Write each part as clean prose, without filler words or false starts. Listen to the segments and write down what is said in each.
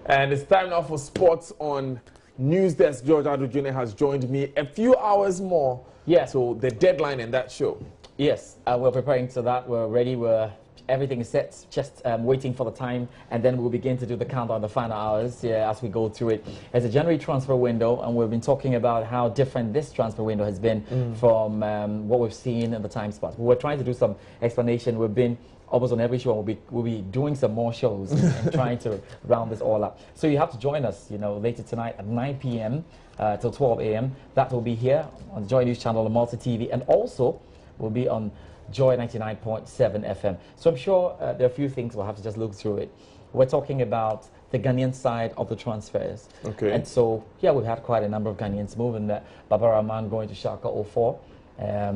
And it's time now for sports on News Desk. George Adu Jr. has joined me a few hours more. Yeah. So the deadline in that show. Yes, we're preparing to that. We're ready. Everything is set, just waiting for the time, and then we'll begin to do the countdown, the final hours, as we go through it. It's a January transfer window, and we've been talking about how different this transfer window has been from what we've seen in the time spot. We're trying to do some explanation. We've been almost on every show, and we'll be doing some more shows and trying to round this all up. So you have to join us, later tonight at 9 p.m. Till 12 a.m. That will be here on the Joy News channel on Multi TV, and also will be on Joy 99.7 FM. So I'm sure there are a few things we'll have to just look through it. We're talking about the Ghanaian side of the transfers. Okay. And so, yeah, we've had quite a number of Ghanaians moving. Baba Rahman going to Schalke 04.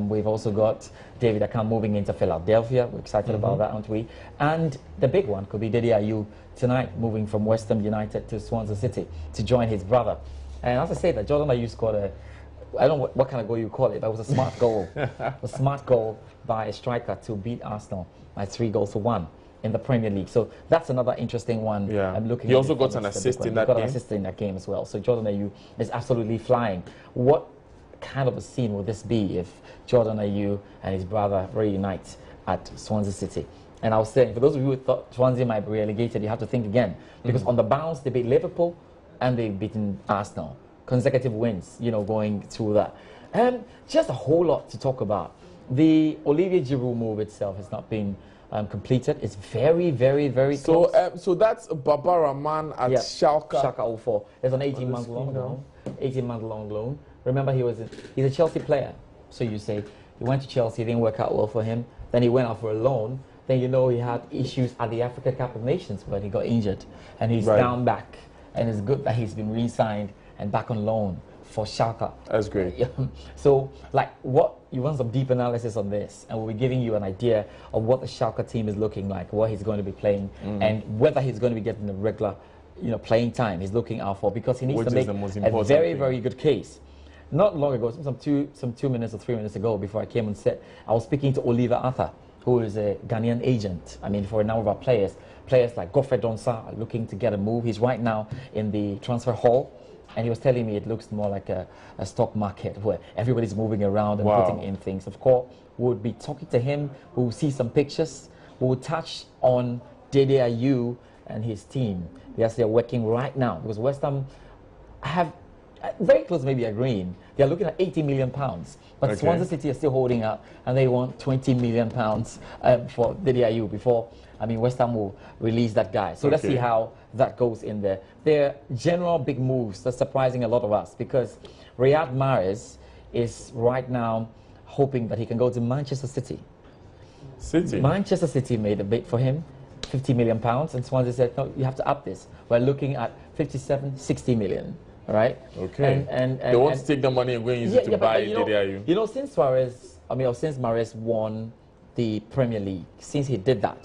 We've also got David Akam moving into Philadelphia. We're excited about that, aren't we? And the big one could be Dede Ayew tonight, moving from West Ham United to Swansea City to join his brother. And as I say, that Jordan Ayew scored I don't know what kind of goal you call it, but it was a smart goal. A smart goal by a striker to beat Arsenal by 3-1 in the Premier League. So that's another interesting one. Yeah. I'm looking. He also got an assist in that game. Got an assist in that game as well. So Jordan Ayew is absolutely flying. What kind of a scene will this be if Jordan Ayew and his brother reunite at Swansea City? And I was saying, for those of you who thought Swansea might be relegated, you have to think again, because on the bounce they beat Liverpool and they've beaten Arsenal. Consecutive wins, going through that. Just a whole lot to talk about. The Olivier Giroud move itself has not been completed. It's very, very, very close. So that's Baba Rahman at Schalke. Schalke 04. There's an 18-month long loan. 18-month long loan. Remember, he's a Chelsea player. So you say he went to Chelsea, it didn't work out well for him. Then he went out for a loan. Then he had issues at the Africa Cup of Nations when he got injured, and he's down back. And it's good that he's been re-signed and back on loan for Schalke. That's great. So, you want some deep analysis on this, and we'll be giving you an idea of what the Schalke team is looking like, what he's going to be playing, and whether he's going to be getting the regular, playing time he's looking out for, because he needs to make a very, very good case. Not long ago, some 2 minutes or 3 minutes ago, before I came on set, I was speaking to Oliver Arthur, who is a Ghanaian agent. I mean, for a number of our players like Godfrey Donsa are looking to get a move. He's right now in the transfer hall. And he was telling me it looks more like a stock market where everybody's moving around and putting in things. Of course, we would be talking to him. We will see some pictures. We will touch on Dede Ayew and his team. Yes, they're working right now because West Ham have very close, maybe agreeing. They're looking at £80 million, but Swansea City are still holding out, and they want £20 million for Dede Ayew before. West Ham will release that guy. So let's see how that goes in there. They're general big moves that's surprising a lot of us, because Riyad Mahrez is right now hoping that he can go to Manchester City. Manchester City made a bid for him, £50 million, and Swansea said, no, you have to up this. We're looking at 57, 60 million. Right. Okay. And they want to take the money and go and use it to buy Dede Ayew. Since Mahrez won the Premier League, since he did that,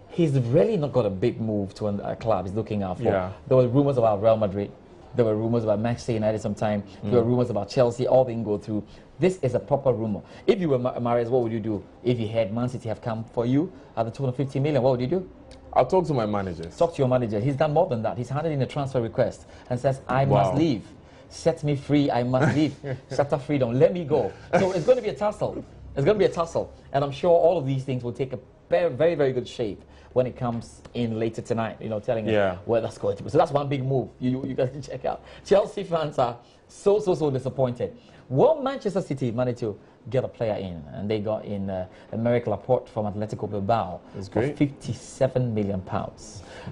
he's really not got a big move to a club he's looking out for. Yeah. There were rumors about Real Madrid. There were rumors about Manchester United sometime. There were rumors about Chelsea. All didn't go through. This is a proper rumor. If you were Mahrez, what would you do? If you had Man City have come for you at the 250 million, what would you do? I'll talk to my managers. Talk to your manager. He's done more than that. He's handed in a transfer request and says, I must leave. Set me free. I must leave. Shatter freedom. Let me go. So it's going to be a tussle. It's going to be a tussle. And I'm sure all of these things will take a very, very, very good shape when it comes in later tonight, telling us where that's going to be. So that's one big move you guys can check out. Chelsea fans are so disappointed. Well, Manchester City managed to get a player in, and they got in Emerick Laporte from Atletico Bilbao for £57 million.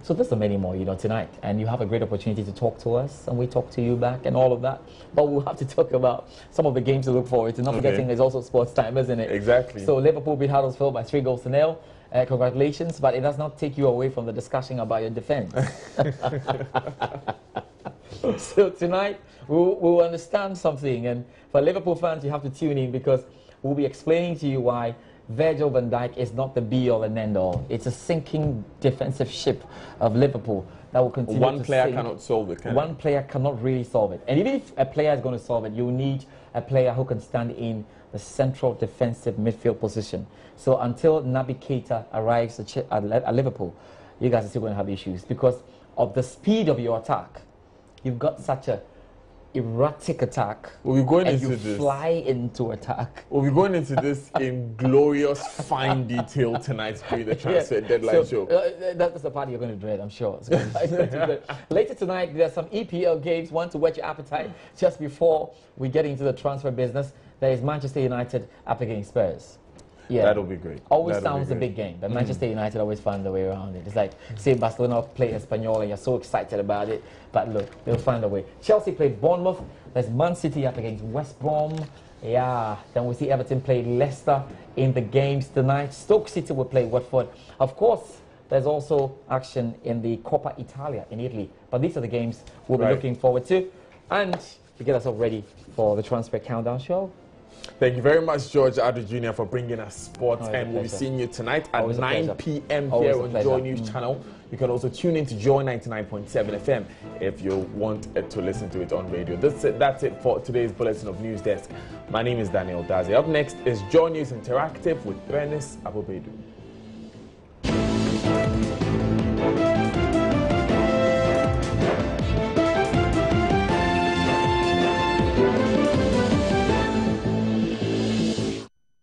So there's so many more, tonight. And you have a great opportunity to talk to us, and we talk to you back and all of that. But we'll have to talk about some of the games to look forward to. Not forgetting there's also sports time, isn't it? Exactly. So Liverpool beat Huddersfield by 3-0. Congratulations, but it does not take you away from the discussion about your defense. So tonight, we'll understand something. And for Liverpool fans, you have to tune in, because we'll be explaining to you why Virgil van Dijk is not the be-all and end-all. It's a sinking defensive ship of Liverpool that will continue One player cannot solve it, One player cannot really solve it. And even if a player is going to solve it, you need a player who can stand in the central defensive midfield position. So until Naby Keita arrives at Liverpool, you guys are still going to have issues, because of the speed of your attack. You've got such a erratic attack. We'll be going and into you this. fly into attack. We'll be going into this in glorious, fine detail tonight during the transfer deadline show. That's the part you're going to dread, I'm sure. Later tonight, there's some EPL games, one to whet your appetite. Just before we get into the transfer business, there is Manchester United up against Spurs. Yeah, that'll be great. Always sounds a big game, but Manchester United always find a way around it. It's like, say Barcelona play Espanyol and you're so excited about it, but look, they'll find a way. Chelsea played Bournemouth. There's Man City up against West Brom. Yeah, then we see Everton play Leicester in the games tonight. Stoke City will play Watford. Of course, there's also action in the Coppa Italia in Italy, but these are the games we'll be looking forward to. And to get us all ready for the Transfer Countdown show. Thank you very much, George Addo Jr., for bringing us sports. And we'll be seeing you tonight at 9 p.m. here on Joy News channel. You can also tune in to Joy 99.7 FM if you want to listen to it on radio. That's it for today's Bulletin of News Desk. My name is Daniel Daze. Up next is Joy News Interactive with Bernice Abobedu.